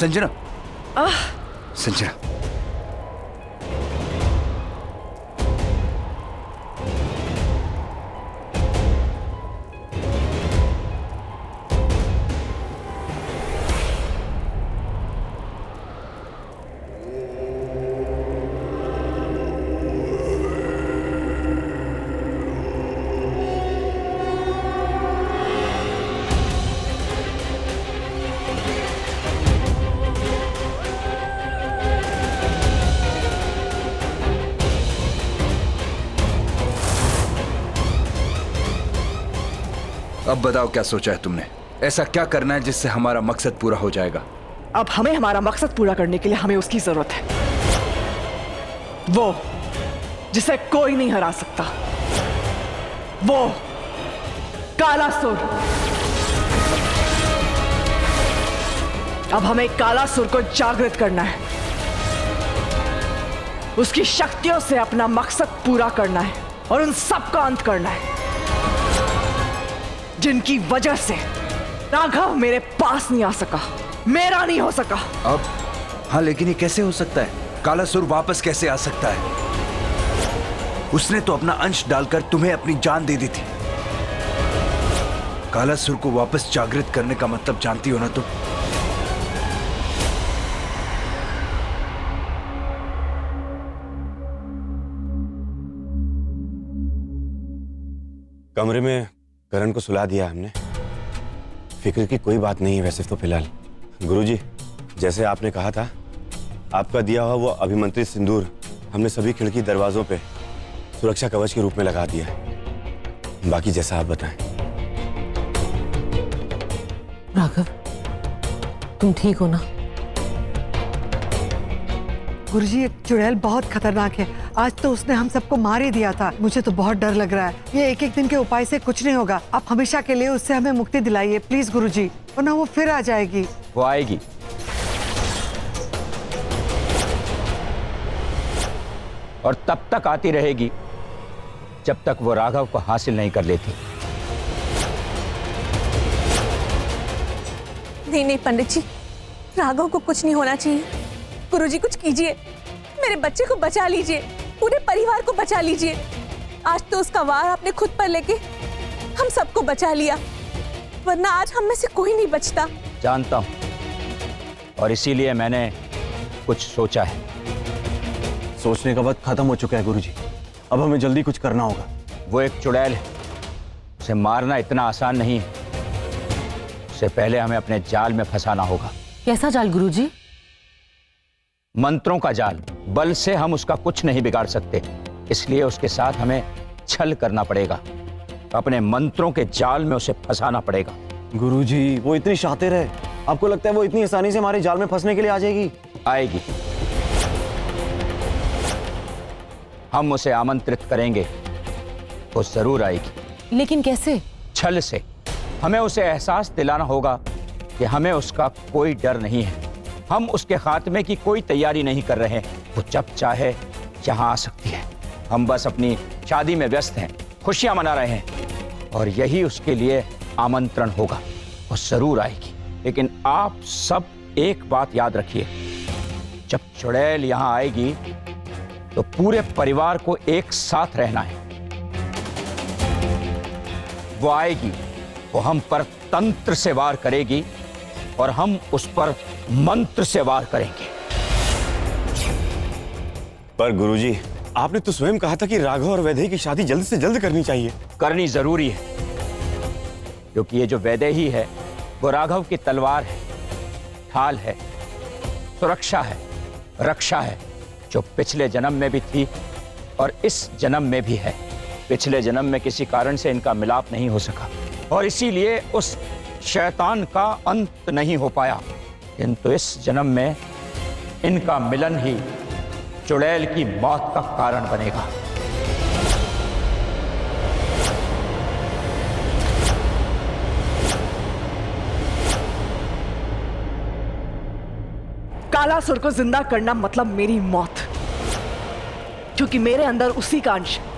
संजना, संजना, अब बताओ क्या सोचा है तुमने? ऐसा क्या करना है जिससे हमारा मकसद पूरा हो जाएगा? अब हमें हमारा मकसद पूरा करने के लिए हमें उसकी जरूरत है, वो जिसे कोई नहीं हरा सकता, वो कालासुर। अब हमें कालासुर को जागृत करना है, उसकी शक्तियों से अपना मकसद पूरा करना है और उन सब का अंत करना है जिनकी वजह से राघव मेरे पास नहीं आ सका, मेरा नहीं हो सका। अब हाँ, लेकिन ये कैसे हो सकता है? कालासुर वापस कैसे आ सकता है? उसने तो अपना अंश डालकर तुम्हें अपनी जान दे दी थी। कालासुर को वापस जागृत करने का मतलब जानती हो ना तुम? कमरे में करण को सुला दिया हमने। फिक्र की कोई बात नहीं है वैसे तो फिलहाल। गुरुजी, जैसे आपने कहा था, आपका दिया हुआ वो अभिमंत्रित सिंदूर हमने सभी खिड़की दरवाजों पे सुरक्षा कवच के रूप में लगा दिया है। बाकी जैसा आप बताएं। राघव, तुम ठीक हो ना? गुरुजी, ये चुड़ैल बहुत खतरनाक है। आज तो उसने हम सबको मार ही दिया था। मुझे तो बहुत डर लग रहा है। ये एक एक दिन के उपाय से कुछ नहीं होगा। आप हमेशा के लिए उससे हमें मुक्ति दिलाइए प्लीज गुरुजी, वरना वो फिर आ जाएगी। वो आएगी, और तब तक आती रहेगी जब तक वो राघव को हासिल नहीं कर लेती। नहीं पंडित जी, राघव को कुछ नहीं होना चाहिए। गुरुजी कुछ कीजिए, मेरे बच्चे को बचा लीजिए, पूरे परिवार को बचा लीजिए। आज तो उसका वार आपने खुद पर लेके हम सबको बचा लिया, वरना आज हम में से कोई नहीं बचता। जानता हूं, और इसीलिए मैंने कुछ सोचा है। सोचने का वक्त खत्म हो चुका है गुरुजी, अब हमें जल्दी कुछ करना होगा। वो एक चुड़ैल है, उसे मारना इतना आसान नहीं है। उससे पहले हमें अपने जाल में फंसाना होगा। कैसा जाल गुरुजी? मंत्रों का जाल। बल से हम उसका कुछ नहीं बिगाड़ सकते, इसलिए उसके साथ हमें छल करना पड़ेगा। अपने मंत्रों के जाल में उसे फंसाना पड़ेगा। गुरुजी, वो इतनी शातिर है, आपको लगता है वो इतनी आसानी से हमारे जाल में फंसने के लिए आ जाएगी? आएगी। हम उसे आमंत्रित करेंगे, वो जरूर आएगी। लेकिन कैसे? छल से। हमें उसे एहसास दिलाना होगा कि हमें उसका कोई डर नहीं है, हम उसके खात्मे की कोई तैयारी नहीं कर रहे हैं। वो जब चाहे यहाँ आ सकती है। हम बस अपनी शादी में व्यस्त हैं, खुशियां मना रहे हैं, और यही उसके लिए आमंत्रण होगा। वो जरूर आएगी। लेकिन आप सब एक बात याद रखिए, जब चुड़ैल यहाँ आएगी तो पूरे परिवार को एक साथ रहना है। वो आएगी, वो हम पर तंत्र से वार करेगी और हम उस पर मंत्र से वार करेंगे। पर गुरुजी, आपने तो स्वयं कहा था कि राघव और वैदेही की शादी जल्द से जल्द करनी चाहिए। करनी जरूरी है, क्योंकि ये जो वैदेही है वो राघव की तलवार है, ढाल है, सुरक्षा है, रक्षा है, जो पिछले जन्म में भी थी और इस जन्म में भी है। पिछले जन्म में किसी कारण से इनका मिलाप नहीं हो सका और इसीलिए उस शैतान का अंत नहीं हो पाया, किंतु इस जन्म में इनका मिलन ही चुड़ैल की मौत का कारण बनेगा। कालासुर को जिंदा करना मतलब मेरी मौत, क्योंकि मेरे अंदर उसी का अंश है।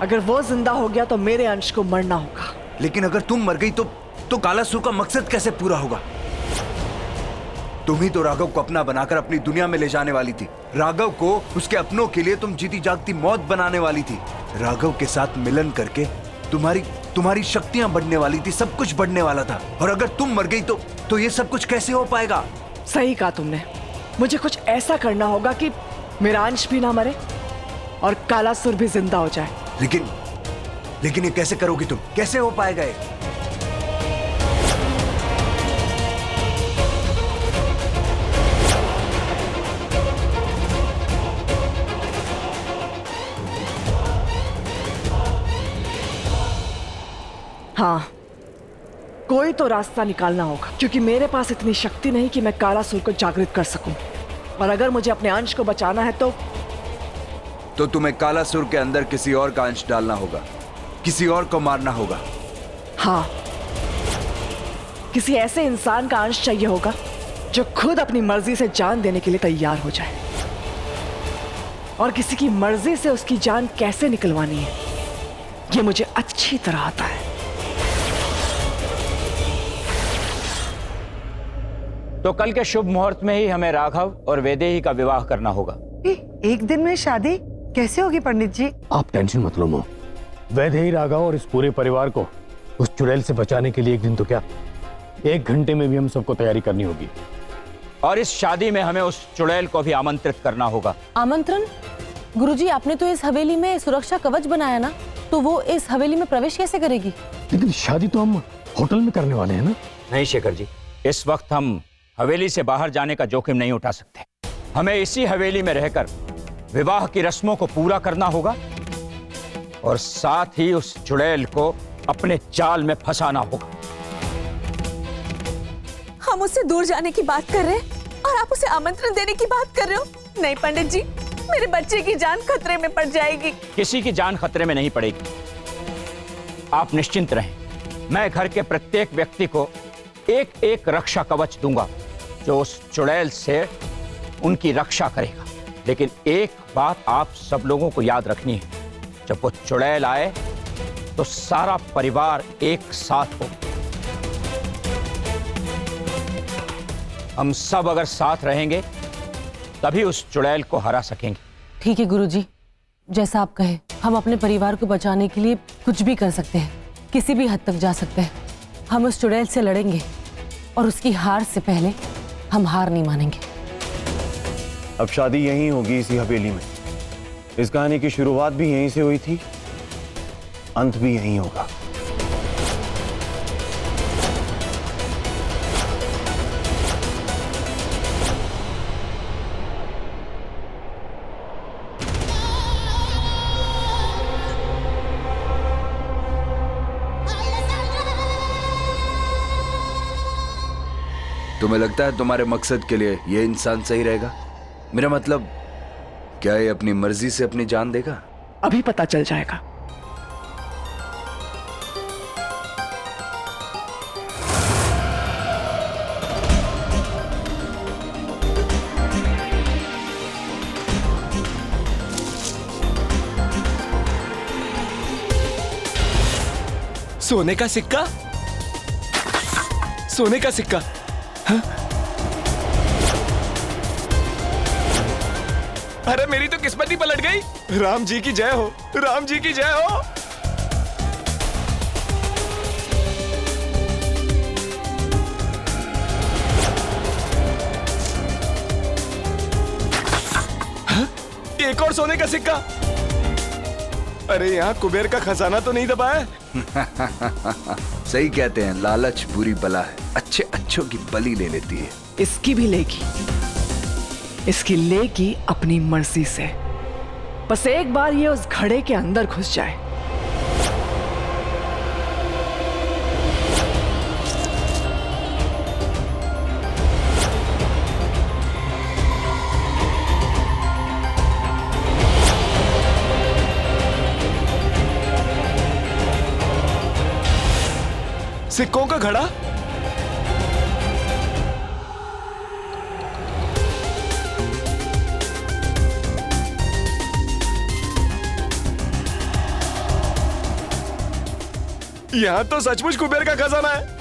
अगर वो जिंदा हो गया तो मेरे अंश को मरना होगा। लेकिन अगर तुम मर गई तो कालासुर का मकसद कैसे पूरा होगा? तुम ही तो राघव को अपना बनाकर अपनी दुनिया में ले जाने वाली थी। राघव को उसके अपनों के लिए तुम जीती जागती मौत बनाने वाली थी। राघव के साथ मिलन करके तुम्हारी शक्तियां बढ़ने वाली थी, सब कुछ बढ़ने वाला था। और अगर तुम मर गई तो ये सब कुछ कैसे हो पाएगा? सही कहा तुमने। मुझे कुछ ऐसा करना होगा कि मेरा अंश भी ना मरे और कालासुर भी जिंदा हो जाए। लेकिन ये कैसे करोगी तुम? कैसे हो पाएगा ये? हाँ, कोई तो रास्ता निकालना होगा, क्योंकि मेरे पास इतनी शक्ति नहीं कि मैं कालासुर को जागृत कर सकूं। और अगर मुझे अपने अंश को बचाना है तो तुम्हें कालासुर के अंदर किसी और का अंश डालना होगा, किसी और को मारना होगा। हाँ, किसी ऐसे इंसान का अंश चाहिए होगा जो खुद अपनी मर्जी से जान देने के लिए तैयार हो जाए। और किसी की मर्जी से उसकी जान कैसे निकलवानी है, ये मुझे अच्छी तरह आता है। तो कल के शुभ मुहूर्त में ही हमें राघव और वैदेही का विवाह करना होगा। एक दिन में शादी कैसे होगी पंडित जी? आप टेंशन मत लो मां। वैदेही, राघव और इस पूरे परिवार को उस चुड़ैल से बचाने के लिए एक दिन तो क्या, 1 घंटे में भी हम सबको तैयारी करनी होगी। और इस शादी में हमें उस चुड़ैल को भी आमंत्रित करना होगा। आमंत्रण? गुरुजी, आपने तो इस हवेली में सुरक्षा कवच बनाया ना, तो वो इस हवेली में प्रवेश कैसे करेगी? लेकिन शादी तो हम होटल में करने वाले हैं ना। नहीं शेखर जी, इस वक्त हम हवेली से बाहर जाने का जोखिम नहीं उठा सकते। हमें इसी हवेली में रहकर विवाह की रस्मों को पूरा करना होगा और साथ ही उस चुड़ैल को अपने जाल में फंसाना होगा। हम उससे दूर जाने की बात कर रहे हैं और आप उसे आमंत्रण देने की बात कर रहे हो? नहीं पंडित जी, मेरे बच्चे की जान खतरे में पड़ जाएगी। किसी की जान खतरे में नहीं पड़ेगी, आप निश्चिंत रहें। मैं घर के प्रत्येक व्यक्ति को एक एक रक्षा कवच दूंगा जो उस चुड़ैल से उनकी रक्षा करेगा। लेकिन एक बात आप सब लोगों को याद रखनी है, जब वो चुड़ैल आए तो सारा परिवार एक साथ हो। हम सब अगर साथ रहेंगे तभी उस चुड़ैल को हरा सकेंगे। ठीक है गुरुजी, जैसा आप कहें। हम अपने परिवार को बचाने के लिए कुछ भी कर सकते हैं, किसी भी हद तक जा सकते हैं। हम उस चुड़ैल से लड़ेंगे और उसकी हार से पहले हम हार नहीं मानेंगे। अब शादी यहीं होगी, इसी हवेली में। इस कहानी की शुरुआत भी यहीं से हुई थी, अंत भी यहीं होगा। तुम्हें लगता है तुम्हारे मकसद के लिए यह इंसान सही रहेगा? मेरा मतलब, क्या ये अपनी मर्जी से अपनी जान देगा? अभी पता चल जाएगा। सोने का सिक्का, सोने का सिक्का। हाँ? अरे मेरी तो किस्मत ही पलट गई। राम जी की जय हो, राम जी की जय हो। हाँ? एक और सोने का सिक्का। अरे यहाँ कुबेर का खजाना तो नहीं दबा है? सही कहते हैं, लालच बुरी बला है, अच्छे अच्छों की बलि ले लेती है। इसकी भी लेगी, इसकी लेगी अपनी मर्जी से। बस एक बार ये उस घड़े के अंदर घुस जाए। सिक्कों का घड़ा? यहाँ तो सचमुच कुबेर का खजाना है।